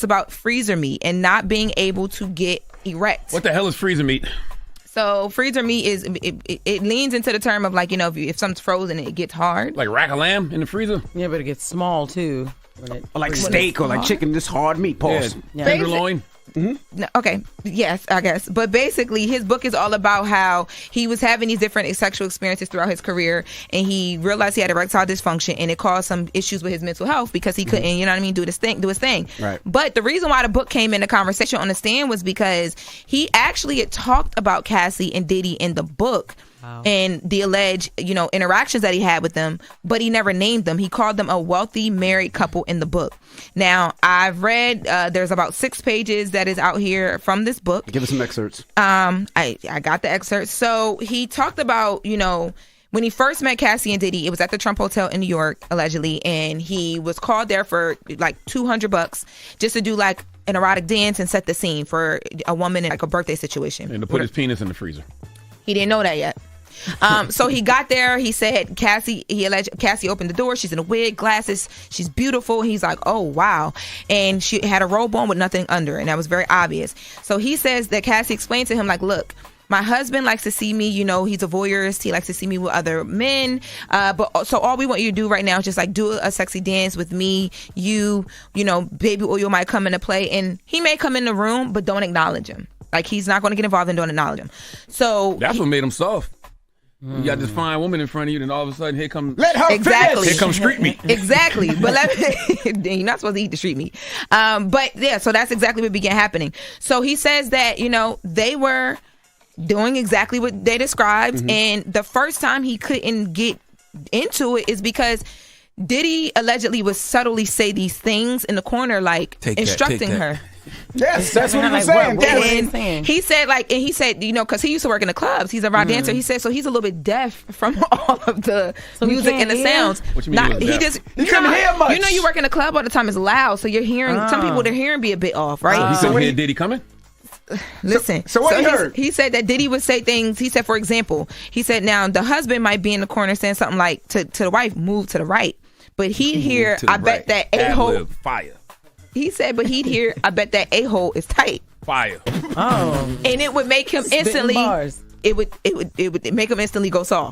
about freezer meat and not being able to get erect. What the hell is freezer meat? So freezer meat is it leans into the term of like, if something's frozen, it gets hard. Like rack of lamb in the freezer? Yeah, but it gets small too. Or like steak or like chicken, this hard meat. Pause. Yeah. Tenderloin. No, okay, yes, I guess. But basically, his book is all about how he was having these different sexual experiences throughout his career, and he realized he had erectile dysfunction, and it caused some issues with his mental health because he couldn't, do his thing. Right. But the reason why the book came into conversation on the stand was because he actually had talked about Cassie and Diddy in the book. Wow. And the alleged, interactions that he had with them, but he never named them. He called them a wealthy married couple in the book. Now, I've read, there's about 6 pages that is out here from this book. Give us some excerpts. I got the excerpts. So he talked about, when he first met Cassie and Diddy, it was at the Trump Hotel in New York, allegedly, and he was called there for like $200 just to do like an erotic dance and set the scene for a woman in like a birthday situation. And to put his penis in the freezer. He didn't know that yet. So he got there. He said Cassie opened the door. She's in a wig, glasses. She's beautiful. He's like, oh, wow. And she had a robe on with nothing under. And that was very obvious. So he says that Cassie explained to him, like, look, my husband likes to see me, he's a voyeurist. He likes to see me with other men. But so all we want you to do right now is just like do a sexy dance with me. Baby oil might come into play. And he may come in the room, but don't acknowledge him. Like, he's not going to get involved and don't acknowledge him. So that's what made him soft. You got this fine woman in front of you, and all of a sudden, here comes exactly. Here comes street meat. Exactly, but you're not supposed to eat the street meat. But yeah, so that's exactly what began happening. So he says that they were doing exactly what they described, and the first time he couldn't get into it is because Diddy allegedly would subtly say these things in the corner, like instructing her. Yes, that's what he was saying. He said, because he used to work in the clubs. He's a rock dancer. He said, so he's a little bit deaf from all of the music and the sounds. What you mean he couldn't hear much. You work in a club all the time. It's loud, so you're hearing. Some people, their hearing be a bit off, right? He couldn't hear Diddy coming? Listen. So what he heard? He said that Diddy would say things. He said, for example, now the husband might be in the corner saying something like to the wife, move to the right. But he'd hear, I bet that a-hole. Fire. He said, but he'd hear, I bet that a-hole is tight. Fire. Oh. And it would make him instantly, it would make him instantly go soft.